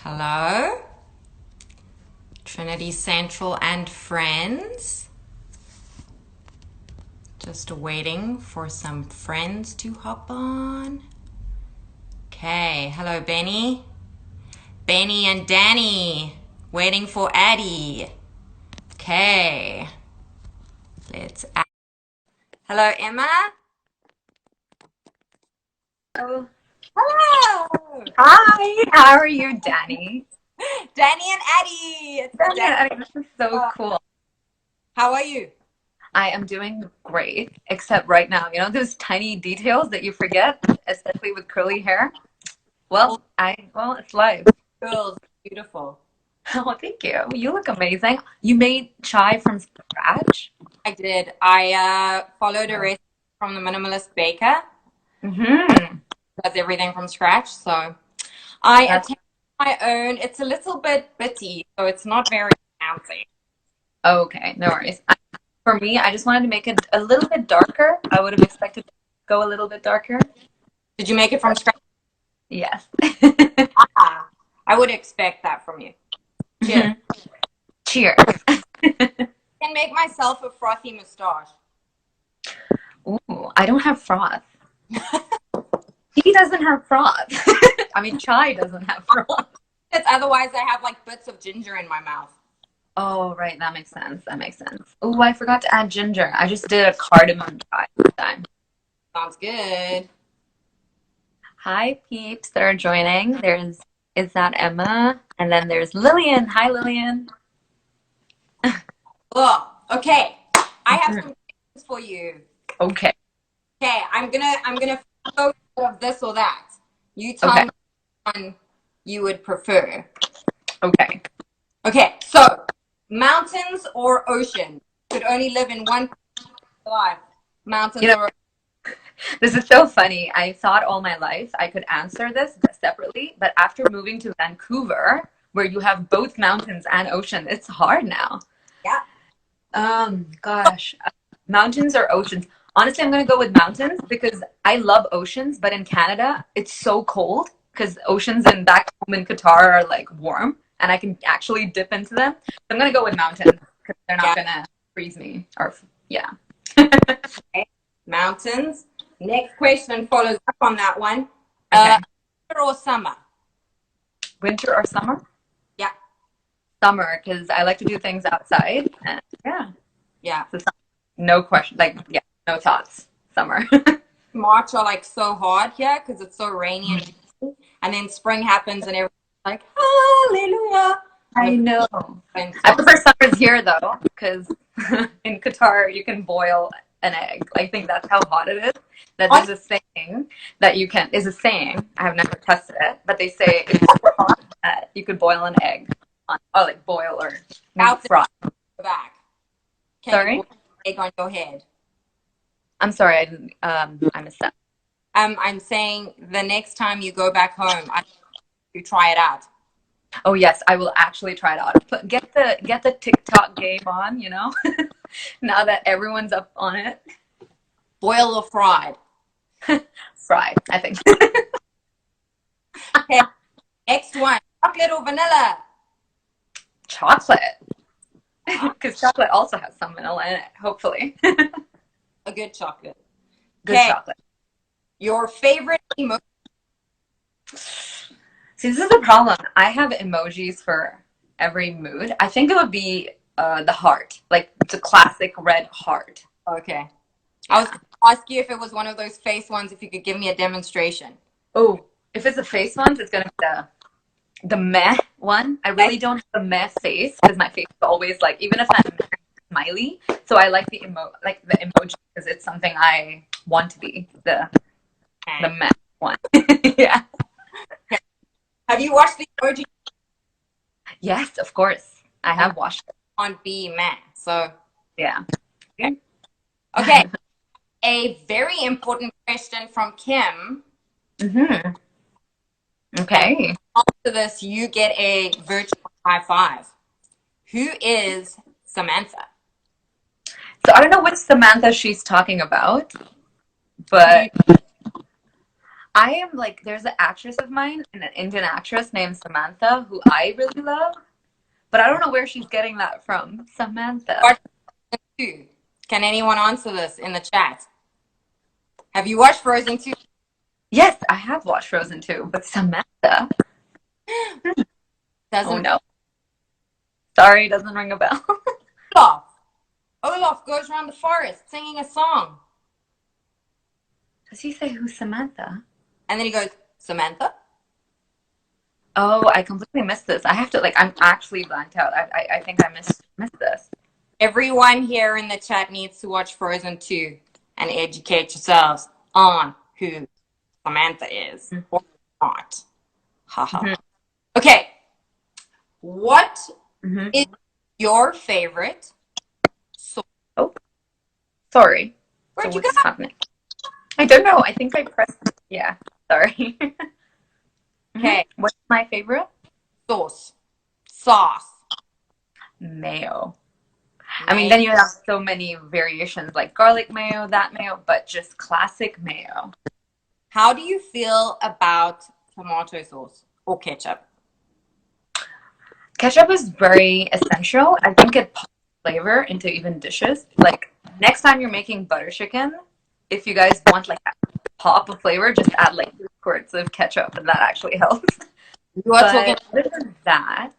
Hello, Trinity Central and friends. Just waiting for some friends to hop on. Okay, hello Benny. Benny and Danny. Waiting for Addy. Okay, let's add. Hello Emma. Oh, Hello. hi, how are you, Danny? Danny and Addy. It's the Danny, Danny. this is so cool. How are you? I am doing great, except right now, those tiny details that you forget, especially with curly hair. All Well, it's life. girls, beautiful. Oh, thank you. You look amazing. You made chai from scratch? I did. I followed a recipe from the minimalist baker. Mm-hmm. Does everything from scratch. So I That's attempted my own. It's a little bit bitty, so it's not very fancy. okay. No worries. For me, I just wanted to make it a little bit darker. I would have expected to go a little bit darker. Did you make it from scratch? Yes. Ah, I would expect that from you. Cheers. Cheers. I can make myself a frothy moustache. Ooh, I don't have froth. He doesn't have froth. I mean, chai doesn't have froth. It's otherwise I have like bits of ginger in my mouth. Oh, right. That makes sense. That makes sense. Oh, I forgot to add ginger. I just did a cardamom chai this time. Sounds good. Hi, peeps that are joining. Is that Emma? And then there's Lillian. Hi, Lillian. Oh, okay. I have Mhm. some questions for you. Okay. Okay, I'm gonna go of this or that. You tell Okay. me one you would prefer. Okay. Okay, so mountains or ocean? Could only live in one life. You Mountains know, or this is so funny. I thought all my life I could answer this separately, but after moving to Vancouver, where you have both mountains and ocean, it's hard now. yeah. Gosh, mountains or oceans? Honestly, I'm gonna go with mountains because I love oceans, but in Canada, it's so cold because oceans in back home in Qatar are like warm, and I can actually dip into them. So I'm gonna go with mountains because they're not Yeah. gonna freeze me. Or yeah. Okay. Mountains. Next question follows up on that one. Uh, Okay. winter or summer? Winter or summer? Yeah. Summer, because I like to do things outside. And yeah, Yeah. so no question. Like yeah, no thoughts. Summer. March are like so hard here because it's so rainy and drizzly. And then spring happens and everyone's like, hallelujah. And I the know. wind I stops. prefer summers here though, because in Qatar you can boil an egg. I think that's how hot it is. That On there's a saying that you can is a saying. I have never tested it, but they say it's super hot that you could boil an egg on, or like boil or maybe out fry. the back. Can you boil Sorry, an egg on your head? I'm sorry. I didn't. I missed that. I'm saying the next time you go back home, I you try it out. Oh yes, I will actually try it out. Get the TikTok game on. Now that everyone's up on it, Boil or fried. fry. I think. Okay, next one. Chocolate or vanilla? Chocolate. Ah, Because chocolate also has some vanilla in it, hopefully. a good chocolate. Good Okay, chocolate. your favorite emoji. See, this is the problem. I have emojis for every mood. I think it would be the heart, like the classic red heart. Okay. I was Yeah. going to ask you if it was one of those face ones, if you could give me a demonstration. Oh, if it's a face one, it's gonna be the meh one. I Okay. really don't have a meh face because my face is always like, even if I'm smiley. So I like the emoji because it's something I want to be the Okay. meh one. Yeah. Okay. Have you watched the emoji Yes, of course. I on have watched it. B man? So, Yeah. okay. Okay. A very important question from Kim. Hmm. And Okay. after this, you get a virtual high five. Who is Samantha? So I don't know which Samantha she's talking about, Do you but I am like, there's an actress of mine, an Indian actress named Samantha, who I really love, but I don't know where she's getting that from. Samantha. Watch Frozen 2. Can anyone answer this in the chat? Have you watched Frozen 2? Yes, I have watched Frozen 2, but Samantha? Oh Doesn't no. Sorry, doesn't ring a bell. Olaf. Olaf goes around the forest singing a song. Does he say who's Samantha? And then he goes, Samantha? Oh, I completely missed this. I have to, like, I'm actually blanked out. I think I missed this. Everyone here in the chat needs to watch Frozen 2 and educate yourselves on who Samantha is or not. Haha. Mhm. Okay. What Mhm. is your favorite sauce? Oh, sorry. Where'd So you go? what's happening? I don't know. I think I pressed. Yeah, sorry. Okay. What's my favorite? Sauce. Sauce. Mayo. I mean, then you have so many variations like garlic mayo, that mayo, but just classic mayo. How do you feel about tomato sauce or ketchup? Ketchup is very essential. I think it pops flavor into even dishes. Like next time you're making butter chicken, if you guys want like a pop of flavor, just add like 3 squirts of ketchup, and that actually helps. You are talking. But other than that,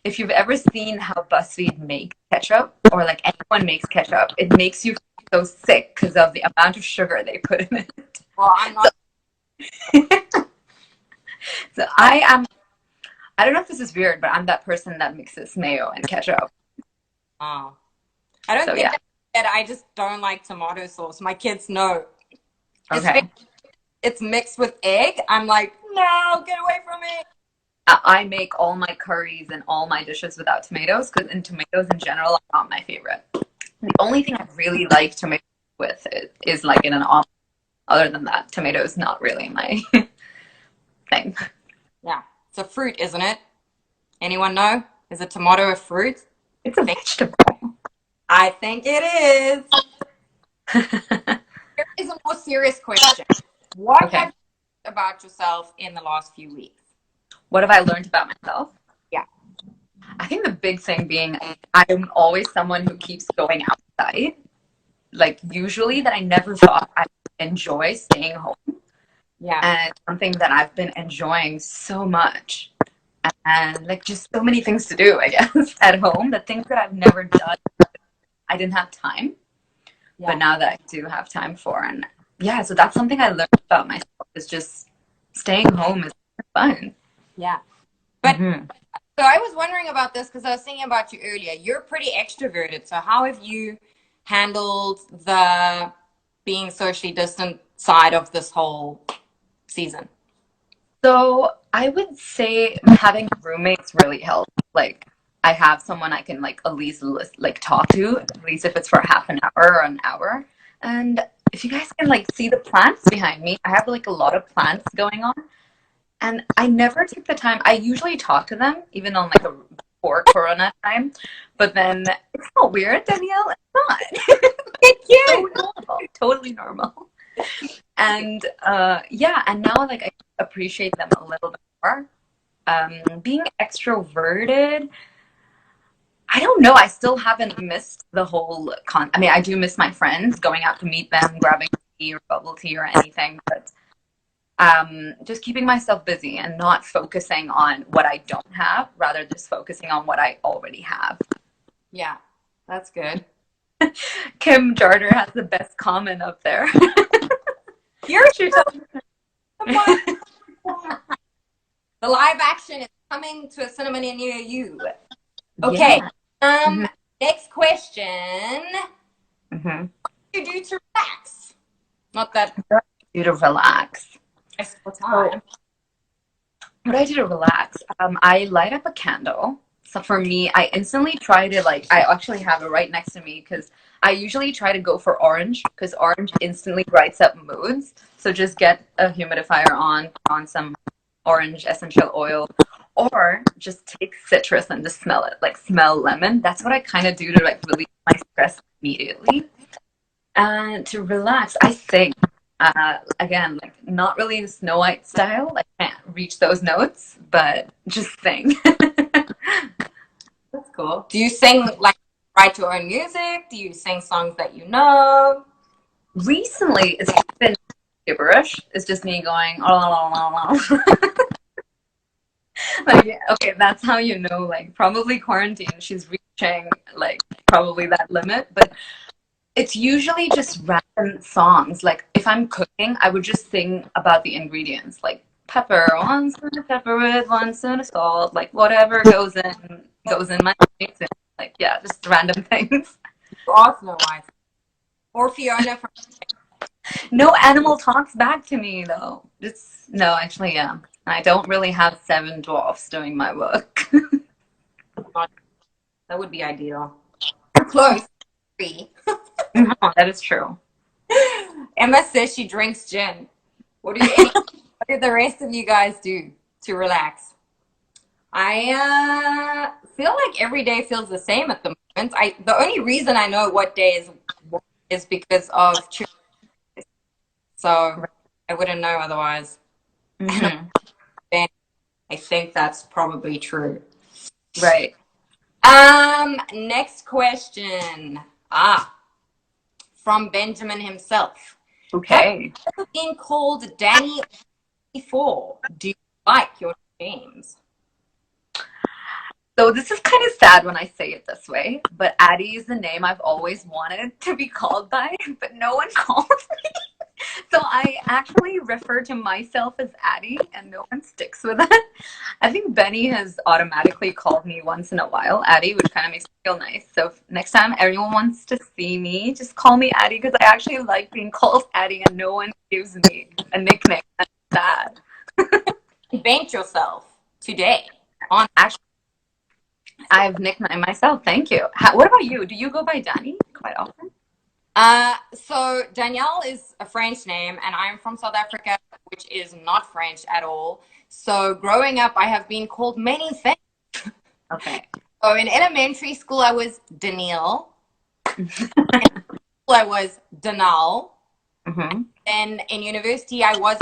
if you've ever seen how BuzzFeed makes ketchup, or like anyone makes ketchup, it makes you so sick because of the amount of sugar they put in it. Well, I'm not. So I don't know if this is weird, but I'm that person that mixes mayo and ketchup. Oh. I don't So think yeah. that I just don't like tomato sauce. My kids know. Okay. It's mixed with egg. I'm like, no, get away from me. I make all my curries and all my dishes without tomatoes because tomatoes in general are not my favorite. The only thing I really like tomatoes with is like in an omelet. Other than that, tomatoes not really my thing. Yeah. It's a fruit, isn't it? Anyone know? Is a tomato a fruit? It's a vegetable. I think it is. Here is a more serious question. What Okay. have you learned about yourself in the last few weeks? What have I learned about myself? Yeah. I think the big thing being I'm always someone who keeps going outside. Like usually that I never thought I'd enjoy staying home. Yeah. And something that I've been enjoying so much. And like just so many things to do, I guess, at home. The things that I've never done, I didn't have time. Yeah. But now that I do have time for. And yeah, so that's something I learned about myself is just staying home is fun. Yeah. But Mhm. so I was wondering about this because I was thinking about you earlier. You're pretty extroverted. So how have you handled the being socially distant side of this whole season? So I would say having roommates really helps. Like I have someone I can like at least like talk to, at least if it's for half an hour or an hour. And if you guys can like see the plants behind me, I have like a lot of plants going on. And I never take the time. I usually talk to them, even on like a before Corona time. But then it's not weird, Danielle. It's not. It's So normal, totally normal. And yeah, and now like I appreciate them a little bit more. Being extroverted, I don't know. I still haven't missed the whole I mean, I do miss my friends, going out to meet them, grabbing tea or bubble tea or anything, but just keeping myself busy and not focusing on what I don't have, rather just focusing on what I already have. Yeah, that's good. Kim Jarder has the best comment up there. You're She's the live action is coming to a cinema near you. Okay. Yeah. Next question. Mm-hmm. What do you do to relax? Not that Do to relax. stressful time. What I do to relax, I light up a candle. So for me, I instantly try to like, I actually have it right next to me because I usually try to go for orange because orange instantly brights up moods. So just get a humidifier on some orange essential oil, or just take citrus and just smell it, like smell lemon. That's what I kind of do to like relieve my stress immediately. And to relax, I think, again, like not really in Snow White style. I can't reach those notes, but just sing. That's cool. Do you sing, like, write your own music? Do you sing songs that you know? Recently, it's been gibberish. It's just me going, oh, like, okay, that's how you know, like, probably quarantine. She's reaching, like, probably that limit. But it's usually just random songs. Like, if I'm cooking, I would just sing about the ingredients, like pepper, 1 spoon of pepper with 1 spoon of salt, like whatever goes in my mix. Like, yeah, just random things. You are Snow White. Or Fiona from No animal talks back to me though. It's no, actually, yeah. I don't really have 7 dwarfs doing my work. That would be ideal. Close. 3. No, that is true. Emma says she drinks gin. What do the rest of you guys do to relax? I feel like every day feels the same at the moment. The only reason I know what day is because of church. So I wouldn't know otherwise. Mm-hmm. I think that's probably true. Right. Next question. From Benjamin himself. Okay. Have you been called Danny before? Do you like your names? So this is kind of sad when I say it this way, but Addy is the name I've always wanted to be called by, but no one calls me. So I actually refer to myself as Addy, and no one sticks with it. I think Benny has automatically called me once in a while Addy, which kind of makes me feel nice. So if next time everyone wants to see me, just call me Addy, because I actually like being called Addy, and no one gives me a nickname. That's sad. Invent yourself today. Actually, I've nicknamed myself. Thank you. What about you? Do you go by Danny quite often? So Danielle is a French name, and I'm from South Africa, which is not French at all. So growing up, I have been called many things. Okay. So in elementary school, I was Danielle. In school, I was Danal. Mm-hmm. Then in university, I was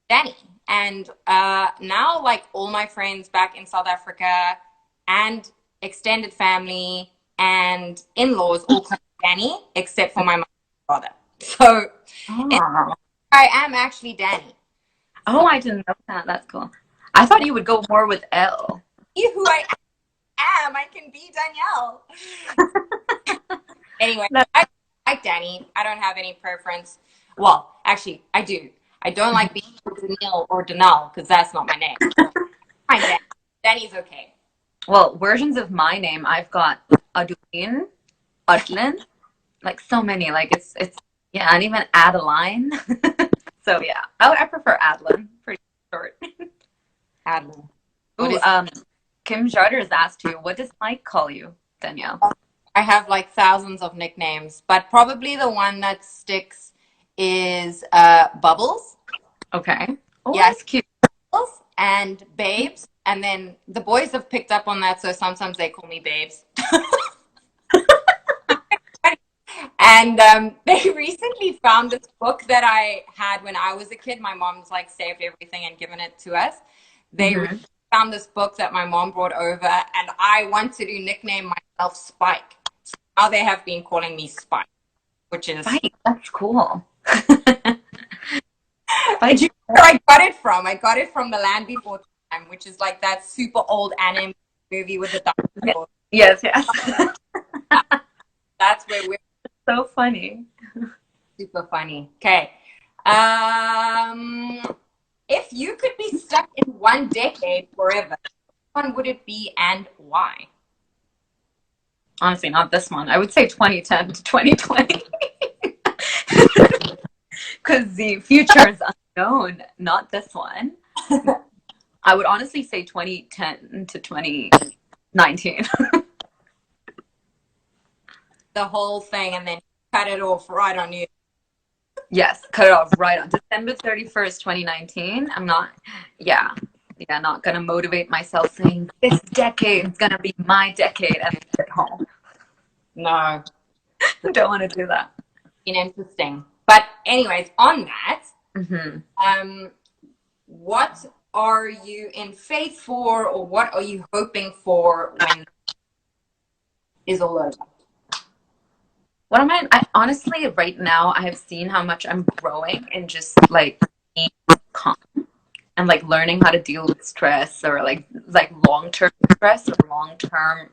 Danny. And now, like, all my friends back in South Africa and extended family and in-laws all call me Danny, except for my mother and father. So I am actually Danny. Oh, I didn't know that. That's cool. I thought you would go more with L. See who I am. I can be Danielle. Anyway, I like Danny. I don't have any preference. Well, actually, I do. I don't like being Danielle or Danal, because that's not my name. Fine, Danny. Danny's okay. Well, versions of my name, I've got Adeline, Adlin, like so many. Like it's yeah, and even Adeline. So yeah, I prefer Adeline. Pretty short. Adeline. Ooh, Kim Jarders asked you, what does Mike call you, Danielle? I have like thousands of nicknames, but probably the one that sticks is Bubbles. Okay. Oh, Yes, that's cute. Bubbles and Babes. And then the boys have picked up on that, so sometimes they call me Babes. And they recently found this book that I had when I was a kid. My mom's like saved everything and given it to us. They found this book that my mom brought over, and I wanted to nickname myself Spike. So now they have been calling me Spike, which is Spike. That's cool. Spike. Where I got it from? I got it from The Land Before Time, which is like that super old anime movie with the dinosaurs. Yes. That's where we're so funny. super funny. Okay. If you could be stuck in one decade forever, which one would it be and why? Honestly, not this one. I would say 2010 to 2020. Because the future is unknown, not this one. I would honestly say 2010 to 2019. The whole thing, and then cut it off right on you. Yes, cut it off right on December 31st, 2019. I'm not going to motivate myself saying this decade is going to be my decade and at home. No. Don't want to do that. Interesting. But anyways, on that, Mm-hmm. What are you in faith for, or what are you hoping for when is all over? What am I honestly, right now, I have seen how much I'm growing and just like being calm and like learning how to deal with stress or like long-term stress or long-term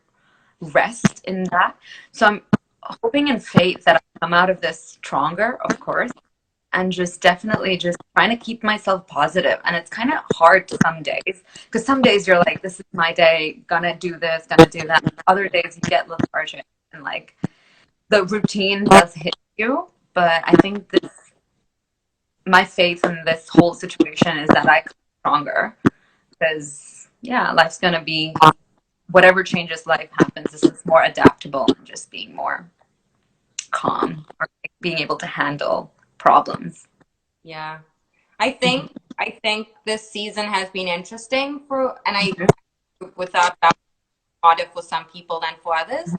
rest in that. So I'm hoping and faith that I come out of this stronger, of course, and just definitely just trying to keep myself positive. And it's kind of hard some days because some days you're like, this is my day, gonna do this, gonna do that. Other days you get lethargic and like the routine does hit you. But I think this, my faith in this whole situation is that I come stronger because yeah, life's gonna be whatever changes life happens. This is more adaptable and just being more calm or like being able to handle problems. Yeah. I think this season has been interesting for, and I, Mhm. without doubt, harder for some people than for others.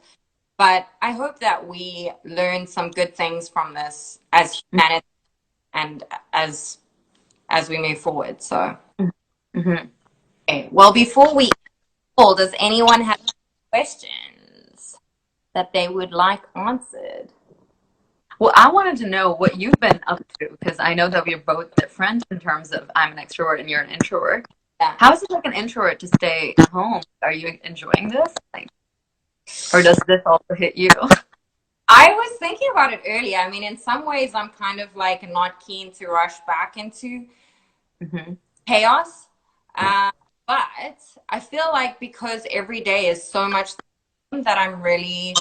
But I hope that we learn some good things from this as humanity and as we move forward. So, Mhm. okay. Well, before we end, does anyone have questions that they would like answered? Well, I wanted to know what you've been up to because I know that we're both different in terms of I'm an extrovert and you're an introvert. Yeah. How is it like an introvert to stay at home? Are you enjoying this? Like, or does this also hit you? I was thinking about it earlier. I mean, in some ways, I'm kind of like not keen to rush back into Hmm. chaos. Uh, but I feel like because every day is so much that I'm really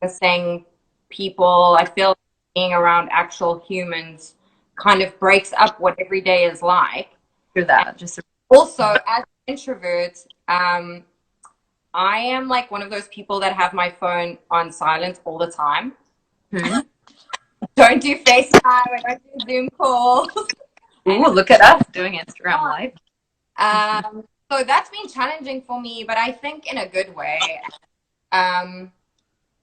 missing people, I feel like being around actual humans kind of breaks up what every day is like. Through And that, just also, as an introvert, I am like one of those people that have my phone on silent all the time. mhm. Don't do FaceTime, I don't do Zoom calls. And Ooh, look at us doing Instagram Live. so that's been challenging for me, but I think in a good way. Um,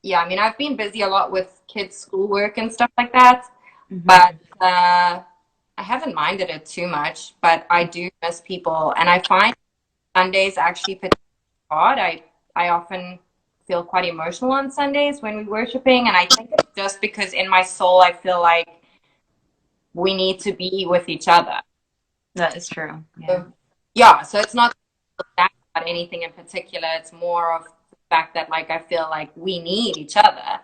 yeah, I mean, I've been busy a lot with kids' schoolwork and stuff like that, but Hmm. I haven't minded it too much. But I do miss people, and I find Sundays actually pretty hard. I often feel quite emotional on Sundays when we're worshiping, and I think it's just because in my soul I feel like we need to be with each other. That is true. Yeah. So, yeah, so it's not that about anything in particular. It's more of the fact that like I feel like we need each other.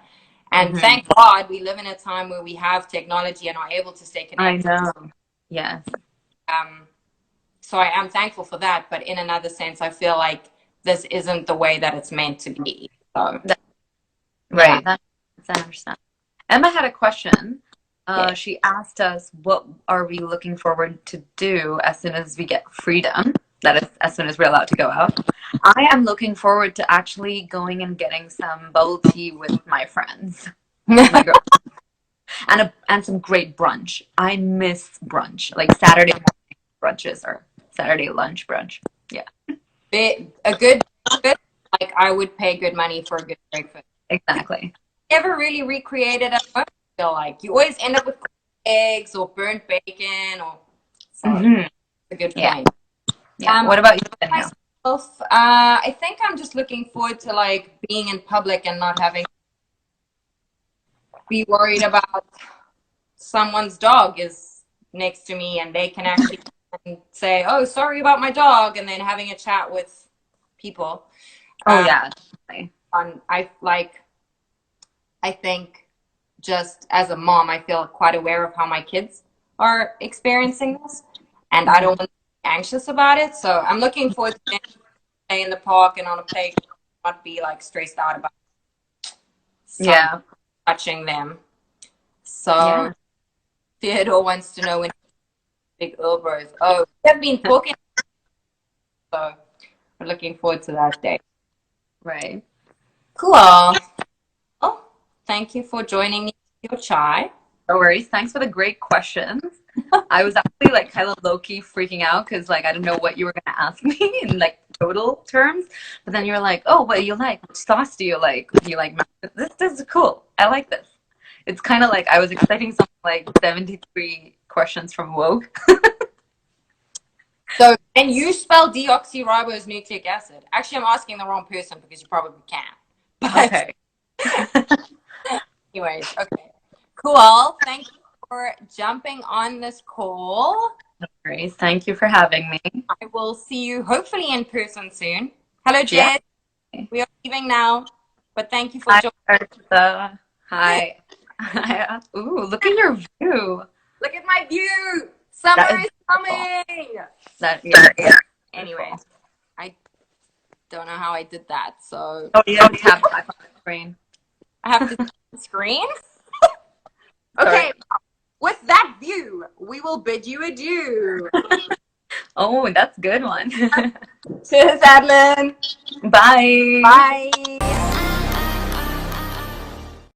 And Hmm. thank God we live in a time where we have technology and are able to stay I connected. know. Yes. Um, so I am thankful for that. But in another sense, I feel like this isn't the way that it's meant to be. So That, yeah, right. That's I understand. Emma had a question. yeah. She asked us, what are we looking forward to do as soon as we get freedom? That is, as soon as we're allowed to go out. I am looking forward to actually going and getting some bubble tea with my friends, with my girl, and some great brunch. I miss brunch, like Saturday morning brunches or Saturday lunch brunch. Yeah, A good breakfast, like I would pay good money for a good breakfast. exactly. Never really recreated at home. I feel like you always end up with eggs or burnt bacon or so. Hmm. A good Yeah, point. yeah. What about you, Danielle? Myself, I think I'm just looking forward to like being in public and not having to be worried about someone's dog is next to me and they can actually say, "Oh, sorry about my dog," and then having a chat with people. Oh Um, yeah, definitely. I think just as a mom, I feel quite aware of how my kids are experiencing this, and I don't Hmm. want to be anxious about it. So I'm looking forward to stay in the park and on a playground, not be like stressed out about some Yeah, touching them. So yeah. Theodore wants to know when big elbows. Oh, we have been talking, so we're looking forward to that day. Right. Cool. Well, thank you for joining me for your chai. No worries. Thanks for the great questions. I was actually like kind of low key freaking out because like I didn't know what you were gonna ask me in like total terms. But then you're like, oh, what do you like? Which sauce do you like? Do you like this? This is cool. I like this. It's kind of like I was expecting something like 73 questions from Woke. So, can you spell deoxyribonucleic acid? Actually, I'm asking the wrong person because you probably can. But Okay. anyways, okay. Cool. Thank you for jumping on this call. No worries. Thank you for having me. I will see you hopefully in person soon. Hello, Yeah. Jed. We are leaving now, but thank you for Hi, joining. Artha. Hi. Ooh, look at your view. Look at my view. Summer That is is coming. yeah. Anyways, I don't know how I did that, so Oh, you have to tap back on the screen. I have to tap the screen. Okay, with that view, we will bid you adieu. Oh, that's a good one. Cheers, Adeline. Bye. Bye.